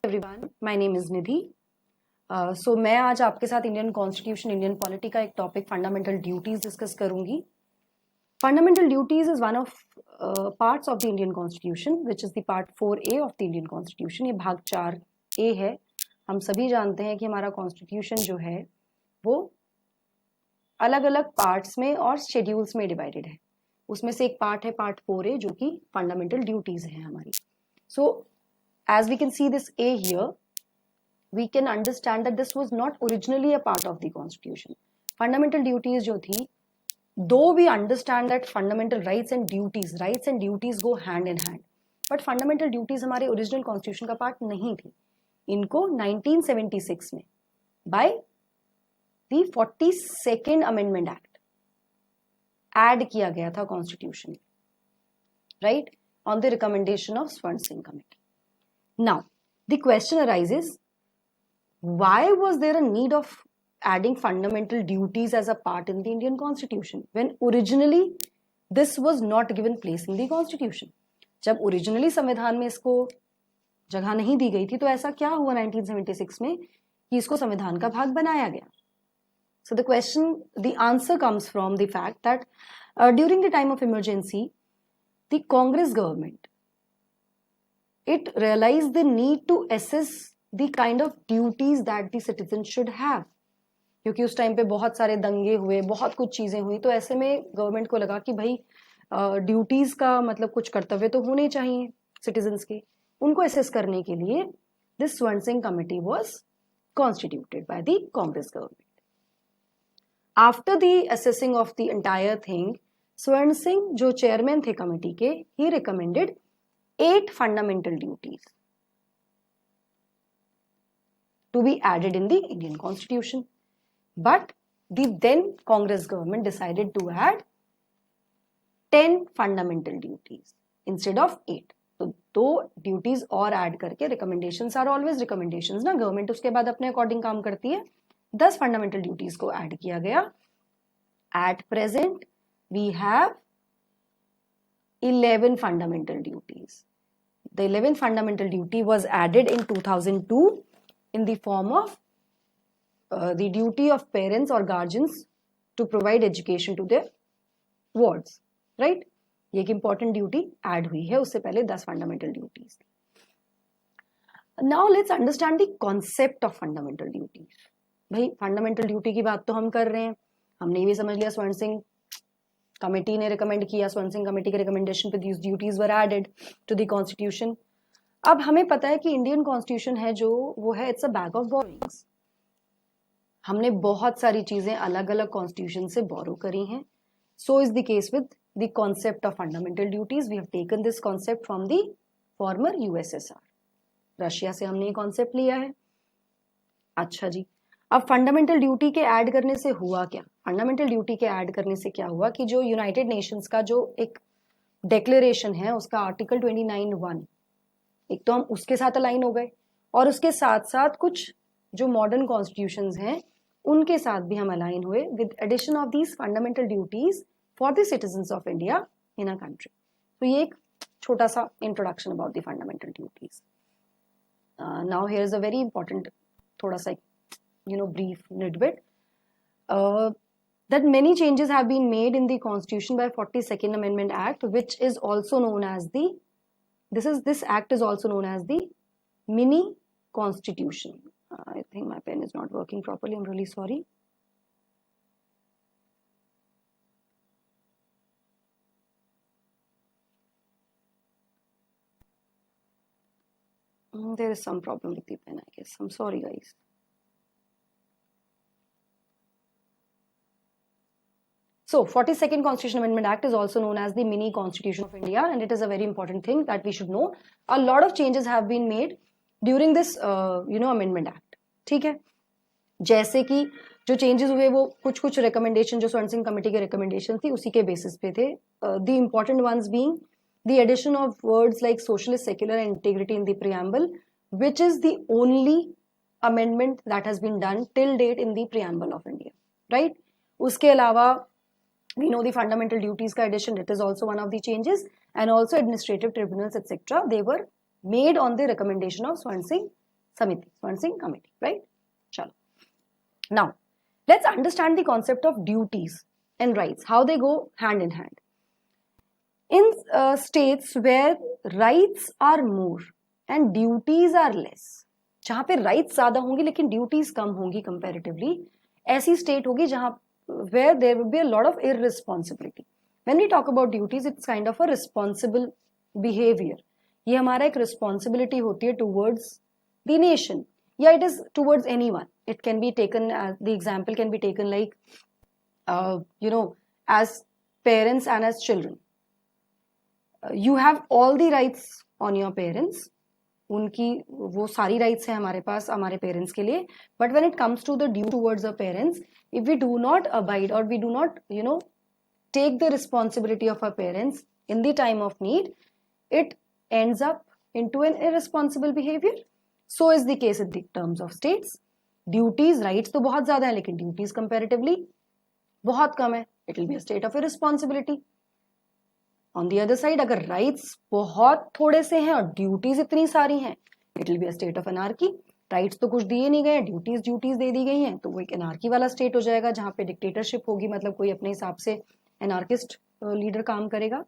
Everyone, my name is निधि। सो मैं आज आपके साथ इंडियन कॉन्स्टिट्यूशन, इंडियन पॉलिटी का एक टॉपिक फंडामेंटल ड्यूटीज डिस्कस करूंगी। Fundamental duties is one of parts of the Indian constitution which is the part 4A of the Indian constitution. ये भाग 4A है। हम सभी जानते हैं कि हमारा कॉन्स्टिट्यूशन जो है वो अलग अलग पार्ट्स में और शेड्यूल्स में डिवाइडेड है। उसमें से एक पार्ट है पार्ट 4A जो कि फंडामेंटल ड्यूटीज है हमारी। सो as we can see this A here, we can understand that this was not originally a part of the constitution. Fundamental duties जो थी, though we understand that fundamental rights and duties go hand in hand, but fundamental duties हमारे original constitution का part नहीं थी। इनको 1976 में by the 42nd Amendment Act add किया गया था constitution, right, on the recommendation of Swarn Singh Committee. Now, the question arises, why was there a need of adding fundamental duties as a part in the Indian Constitution when originally this was not given place in the Constitution? जब originally संविधान में इसको जगह नहीं दी गई थी तो ऐसा क्या हुआ 1976 में कि इसको संविधान का भाग बनाया गया? So the answer comes from the fact that during the time of emergency, the Congress government, it realized the need to assess the kind of duties that the citizens should have. क्योंकि उस time पे बहुत सारे दंगे हुए, बहुत कुछ चीजें हुई, तो ऐसे में गवर्नमेंट को लगा कि भाई ड्यूटीज का मतलब कुछ कर्तव्य तो होने चाहिए सिटीजन्स के। उनको असेस करने के लिए दिस स्वर्ण Singh committee was constituted by the Congress government. After the assessing of the entire thing, स्वर्ण सिंह जो चेयरमैन थे कमिटी के, ही recommended 8 fundamental duties to be added in the Indian Constitution. But the then Congress government decided to add 10 fundamental duties instead of 8. तो 2 duties और add करके, recommendations are always recommendations ना, government उसके बाद अपने according काम करती है। 10 fundamental duties को add किया गया। At present we have 11 fundamental duties. The 11th fundamental duty was added in 2002 in the form of the duty of parents or guardians to provide education to their wards, right? ये एक important duty add हुई है, उससे पहले 10 fundamental duties। Now let's understand the concept of fundamental duties। भाई fundamental duty की बात तो हम कर रहे हैं, हमने भी समझ लिया स्वर्ण सिंह कमेटी ने रिकमेंड किया, स्वर्ण सिंह कमेटी के रिकमेंडेशन पे these duties were added to the constitution. अब हमें पता है कि इंडियन कॉन्स्टिट्यूशन है जो वो है, it's a bag of borrowings. हमने बहुत सारी चीजें अलग अलग कॉन्स्टिट्यूशन से बोरो करी हैं। So is the case with the concept of fundamental duties. We have taken this concept from the former USSR. Russia से हमने ये कॉन्सेप्ट लिया है। अच्छा जी, अब फंडामेंटल ड्यूटी के ऐड करने से हुआ क्या? फंडामेंटल ड्यूटी के ऐड करने से क्या हुआ कि जो यूनाइटेड नेशंस का जो एक डिक्लेरेशन है उसका आर्टिकल 29(1), एक तो हम उसके साथ अलाइन हो गए और उसके साथ साथ कुछ जो मॉडर्न कॉन्स्टिट्यूशंस हैं उनके साथ भी हम अलाइन हुए with addition of these fundamental duties for the citizens of India in a country. तो ये एक छोटा सा introduction about the fundamental duties. Now here is a very important थोड़ा सा brief nitbit that many changes have been made in the Constitution by 42nd Amendment Act, which is also known as this act is also known as the mini Constitution. I think my pen is not working properly. I'm really sorry. There is some problem with the pen, I guess. I'm sorry, guys. So, 42nd Constitution Amendment Act is also known as the mini Constitution of India, and it is a very important thing that we should know. A lot of changes have been made during this, Amendment Act. ठीक है, जैसे कि जो changes हुए वो कुछ recommendation जो स्वर्ण सिंह कमेटी के रिकमेंडेशन थी उसी के बेसिस पे थे। The important ones being the addition of words like socialist, secular and integrity in the preamble, which is the only amendment that has been done till date in the preamble of India, right? उसके अलावा we know the fundamental duties ka addition, it is also one of the changes, and also administrative tribunals etc. they were made on the recommendation of Swarn Singh समिति, स्वर्ण Singh committee, right? चलो, now let's understand the concept of duties and rights, how they go hand in hand. In states where rights are more and duties are less, जहां पे rights ज्यादा होंगी लेकिन duties कम होंगी comparatively, ऐसी state होगी जहां where there will be a lot of irresponsibility. When we talk about duties, it's kind of a responsible behavior. ये हमारा एक responsibility होती है towards the nation. Yeah, it is towards anyone. It can be taken as, the example can be taken like, as parents and as children. You have all the rights on your parents. उनकी वो सारी rights हैं हमारे पास हमारे parents के लिए. But when it comes to the due towards our parents, if we do not abide or we do not, take the responsibility of our parents in the time of need, it ends up into an irresponsible behavior. So is the case in the terms of states. Duties, rights तो बहुत ज्यादा है लेकिन duties comparatively बहुत कम है. It will be a state of irresponsibility. On the other side, अगर rights बहुत थोड़े से हैं और duties इतनी सारी हैं, it will be a state of anarchy. Rights तो कुछ दिए नहीं गए, duties दे दी गई हैं, तो वो एक anarchy वाला state हो जाएगा जहाँ पे dictatorship होगी, मतलब कोई अपने हिसाब से anarchist leader काम करेगा.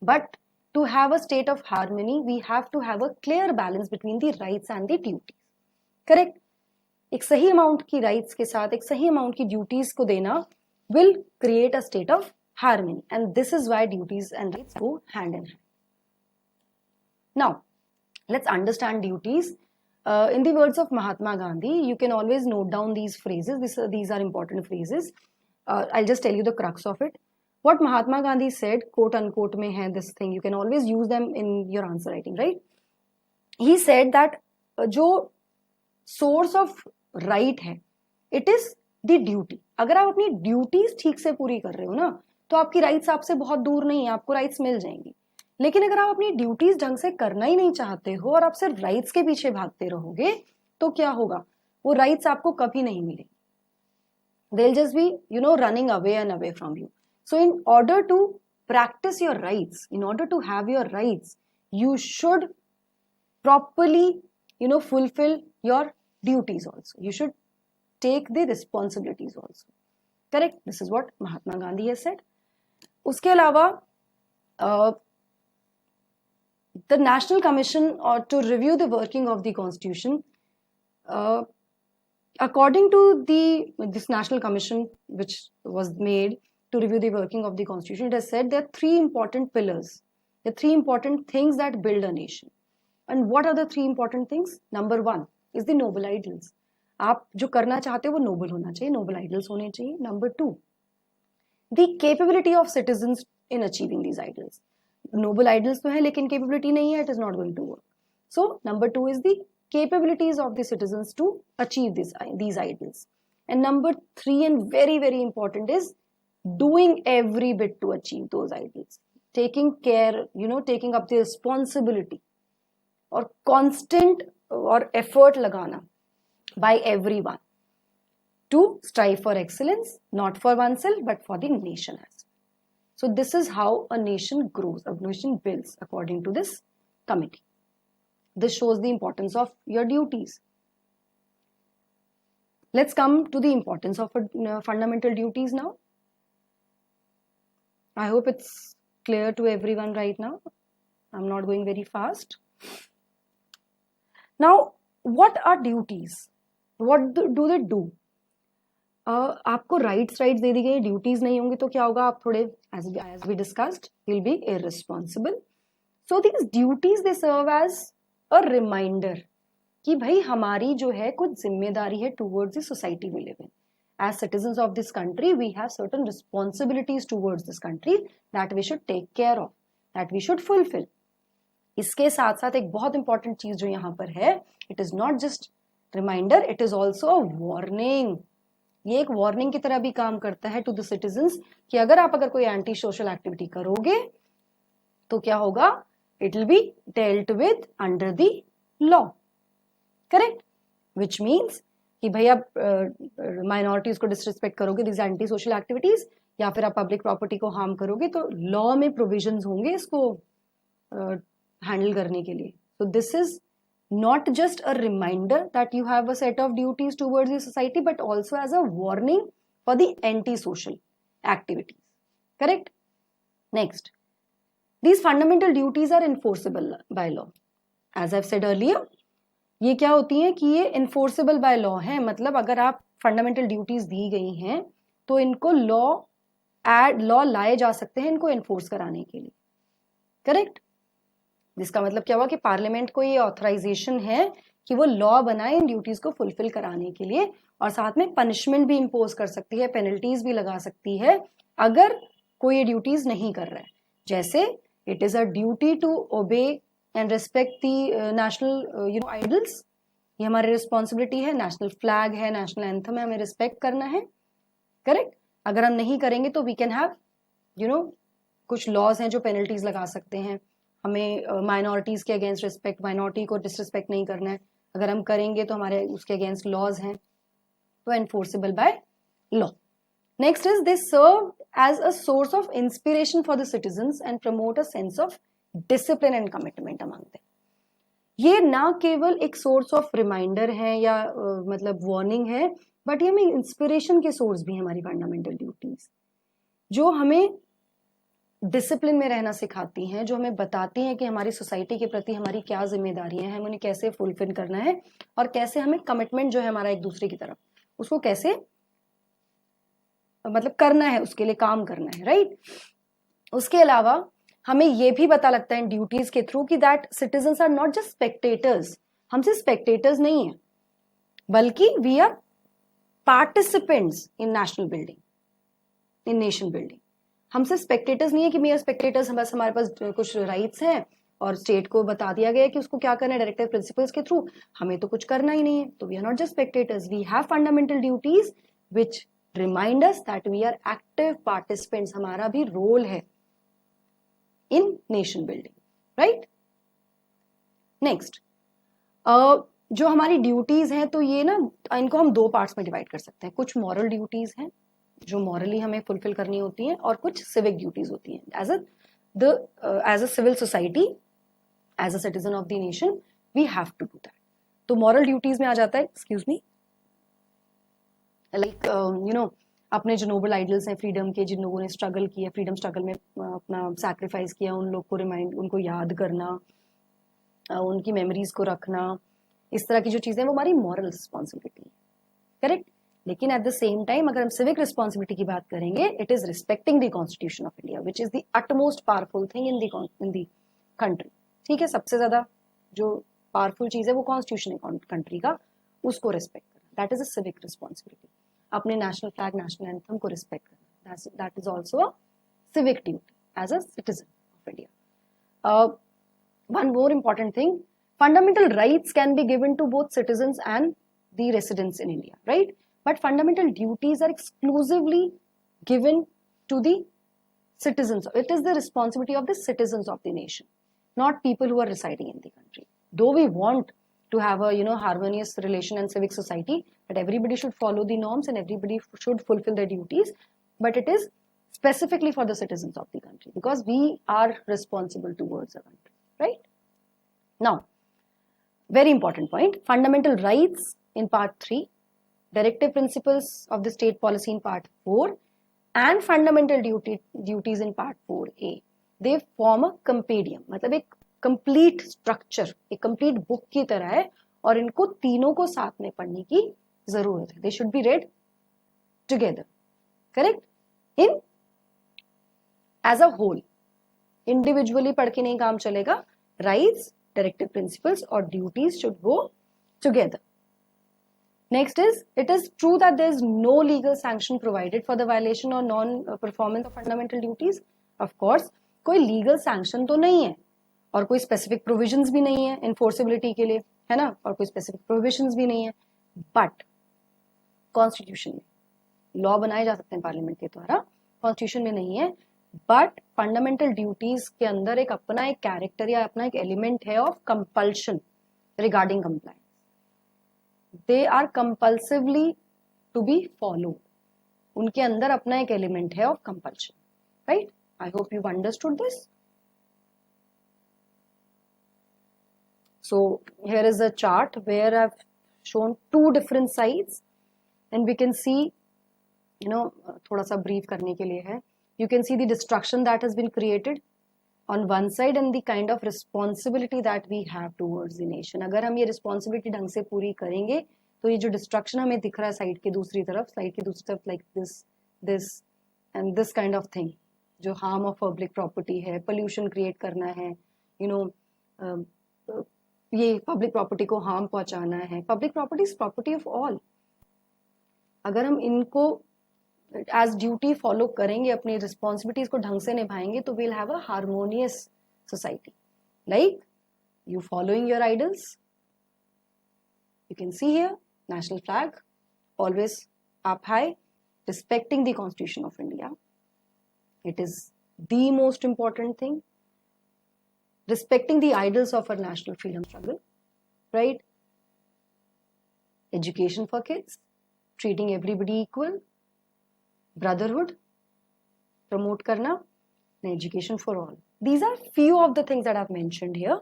But to have a state of harmony, we have to have a clear balance between the rights and the duties. Correct? एक सही अमाउंट की राइट्स के साथ एक सही अमाउंट की ड्यूटीज को देना will create a state of harmony, and this is why duties and rights go hand in hand. Now let's understand duties. In the words of Mahatma Gandhi, you can always note down these phrases. These are important phrases. I'll just tell you the crux of it. What Mahatma Gandhi said, quote unquote में है this thing. You can always use them in your answer writing, right? He said that जो source of right है, it is the duty. अगर आप अपनी duties ठीक से पूरी कर रहे हो ना, तो आपकी राइट्स आपसे बहुत दूर नहीं है, आपको राइट्स मिल जाएंगी. लेकिन अगर आप अपनी ड्यूटीज ढंग से करना ही नहीं चाहते हो और आप सिर्फ राइट्स के पीछे भागते रहोगे, तो क्या होगा? वो राइट्स आपको कभी नहीं मिलेंगी. They will just be running away and away from you. So in order to practice your rights, in order to have your rights, you should properly fulfill your duties also. You should take the responsibilities also. Correct? This is what Mahatma Gandhi has said. उसके अलावा the National Commission to review the working of the Constitution, according to this National Commission which was made to review the working of the Constitution, it has said there are three important pillars. There are three important things that build a nation. And what are the three important things? Number one is the noble ideals. आप जो करना चाहते हो वो Nobel होना चाहिए, Nobel ideals होने चाहिए. Number two, the capability of citizens in achieving these ideals. Noble ideals तो है लेकिन कैपेबिलिटी नहीं है, it is not going to work. So number two is the capabilities of the citizens to achieve these ideals. And number three, and very very important, is doing every bit to achieve those ideals. Taking care, taking up the responsibility और constant और effort लगाना by everyone to strive for excellence, not for oneself but for the nation as well. So this is how a nation grows, a nation builds according to this committee. This shows the importance of your duties. Let's come to the importance of fundamental duties now. I hope it's clear to everyone right now. I'm not going very fast. Now, what are duties? What do they do? आपको rights दे दी गई, duties नहीं होंगी तो क्या होगा? आप थोड़े, as we discussed, you'll be irresponsible. So these duties, they serve as a reminder कि भाई हमारी जो है कुछ जिम्मेदारी है towards the society we live in. As citizens of this country, we have certain responsibilities towards this country that we should take care of, that we should fulfill. इसके साथ साथ एक बहुत इंपॉर्टेंट चीज जो यहाँ पर है, it is not just reminder, it is also a warning. ये एक वार्निंग की तरह भी काम करता है टू द सिटीजन्स कि अगर कोई एंटी सोशल एक्टिविटी करोगे तो क्या होगा? It will be dealt with under the law. Correct? Which means कि भाई आप माइनॉरिटीज को डिसरिस्पेक्ट करोगे, दिस एंटी सोशल एक्टिविटीज, या फिर आप पब्लिक प्रॉपर्टी को हार्म करोगे, तो लॉ में प्रोविजंस होंगे इसको हैंडल करने के लिए. So this is not just a reminder that you have a set of duties towards the society, but also as a warning for the anti-social activities. Correct? Next, these fundamental duties are enforceable by law. As I've said earlier, ये क्या होती हैं कि ये enforceable by law है, मतलब अगर आप fundamental duties दी गई हैं तो इनको लॉ लाए जा सकते हैं इनको enforce कराने के लिए. करेक्ट? जिसका मतलब क्या हुआ कि पार्लियामेंट को ये ऑथराइजेशन है कि वो लॉ बनाए इन ड्यूटीज को फुलफिल कराने के लिए, और साथ में पनिशमेंट भी इम्पोज कर सकती है, पेनल्टीज भी लगा सकती है अगर कोई ये ड्यूटीज नहीं कर रहा है. जैसे it is a duty to obey and respect the national ideals. ये हमारी रिस्पॉन्सिबिलिटी है. नेशनल फ्लैग है, नेशनल एंथम है, हमें रिस्पेक्ट करना है. करेक्ट? अगर हम नहीं करेंगे तो वी कैन हैव कुछ लॉज हैं जो पेनल्टीज लगा सकते हैं. हमें माइनॉरिटीज के अगेंस्ट रिस्पेक्ट, माइनॉरिटी को डिसरिस्पेक्ट नहीं करना है. अगर हम करेंगे तो हमारे उसके अगेंस्ट लॉज हैं, तो enforceable by law. Next is they serve as a source of inspiration for the citizens and promote a sense of discipline and commitment among them. ये ना केवल एक सोर्स ऑफ रिमाइंडर है या मतलब वार्निंग है, बट ये हमें इंस्पिरेशन के सोर्स भी है. हमारी फंडामेंटल ड्यूटीज जो हमें डिसिप्लिन में रहना सिखाती हैं, जो हमें बताती हैं कि हमारी सोसाइटी के प्रति हमारी क्या जिम्मेदारियां हैं, हमें उन्हें कैसे फुलफिल करना है, और कैसे हमें कमिटमेंट जो है हमारा एक दूसरे की तरफ, उसको कैसे मतलब करना है, उसके लिए काम करना है. राइट? उसके अलावा हमें यह भी पता लगता है ड्यूटीज के थ्रू कि that citizens are not just spectators. हम सिर्फ स्पेक्टेटर्स नहीं है, बल्कि we are participants in national building, in nation building. हम सिर्फ स्पेक्टेटर्स नहीं है कि मेरे स्पेक्टेटर्स, बस हमारे पास कुछ राइट्स हैं और स्टेट को बता दिया गया है कि उसको क्या करना है डायरेक्टिव प्रिंसिपल्स के थ्रू, हमें तो कुछ करना ही नहीं है. तो we are not just spectators, we have fundamental duties which remind us that we are active participants. हमारा भी रोल है in nation building. Right? Next, जो हमारी ड्यूटीज हैं तो ये ना इनको हम दो पार्ट्स में डिवाइड कर सकते हैं. कुछ मॉरल ड्यूटीज हैं जो मॉरली हमें फुलफिल करनी होती हैं, और कुछ सिविक ड्यूटीज होती हैं. As a civil society, as a citizen of the nation, we have to do that. तो मॉरल ड्यूटीज में आ जाता है, एक्सक्यूज मी, लाइक अपने जो नोबल आइडल्स हैं फ्रीडम के, जिन लोगों ने स्ट्रगल किया, फ्रीडम स्ट्रगल में अपना सैक्रिफाइस किया, उन लोग को उनको याद करना, उनकी मेमोरीज को रखना, इस तरह की जो चीजें वो हमारी मॉरल रिस्पॉन्सिबिलिटी है. करेक्ट? लेकिन एट द सेम टाइम अगर हम सिविक रिस्पॉन्सिबिलिटी की बात करेंगे, it is respecting the constitution of India, which is the utmost powerful thing in the country. ठीक है? सबसे ज्यादा जो पावरफुल चीज है वो कॉन्स्टिट्यूशन है कंट्री का, उसको रिस्पेक्ट करना, that is a civic responsibility. अपने नेशनल फ्लैग, नेशनल एंथम को रिस्पेक्ट करना, that is also a civic duty as a citizen of India. One more important thing, fundamental rights can be given to both citizens and the residents in India, right? But fundamental duties are exclusively given to the citizens. It is the responsibility of the citizens of the nation, not people who are residing in the country. Though we want to have a harmonious relation and civic society, that everybody should follow the norms and everybody should fulfill their duties, but it is specifically for the citizens of the country because we are responsible towards the country. Right? Now, very important point, fundamental rights in part 3, directive principles of the state policy in part 4, and fundamental duties in part 4A. They form a compendium, मतलब एक complete structure, एक complete book की तरह है, और इनको तीनों को साथ में पढ़ने की जरूरत है. They should be read together. Correct? In as a whole. Individually पढ़ के नहीं काम चलेगा. Rights, directive principles और duties should go together. Next is, it is true that there is no legal sanction provided for the violation or non-performance of fundamental duties. Of course, कोई legal sanction तो नहीं है और कोई specific provisions भी नहीं है enforceability के लिए, है ना, और कोई specific provisions भी नहीं है. But constitution में law बनाए जा सकते हैं पार्लियामेंट के द्वारा, constitution में नहीं है. बट फंडामेंटल ड्यूटीज के अंदर एक अपना एक कैरेक्टर या अपना एक एलिमेंट है of compulsion regarding compliance. They are compulsively to be followed. उनके अंदर अपना एक एलिमेंट है of compulsion. Right? I hope you understood this. So here is a chart where I've shown two different sides and we can see, थोड़ा सा brief करने के लिए है, you can see the destruction that has been created on one side and the kind of responsibility that we have towards the nation. अगर हम ये responsibility ढंग से पूरी करेंगे तो ये जो destruction हमें दिख रहा है साइड की दूसरी तरफ like this and this kind of thing, जो harm of public property है, pollution create करना है, ये public property को harm पहुंचाना है. Public property is property of all. अगर हम इनको as duty follow करेंगे, अपनी responsibilities को ढंग से निभाएंगे तो we'll have a harmonious society. Like you following your idols, you can see here national flag always up high, respecting the Constitution of India. It is the most important thing. Respecting the idols of our national freedom struggle, right? Education for kids, treating everybody equal, brotherhood, promote karna, and education for all. These are few of the things that I've mentioned here.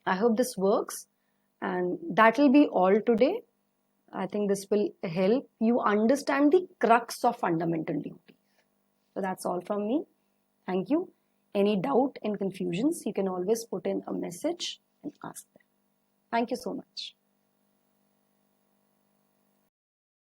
I hope this works, and that will be all today. I think this will help you understand the crux of fundamental duties. So that's all from me. Thank you. Any doubt and confusions, you can always put in a message and ask them. Thank you so much.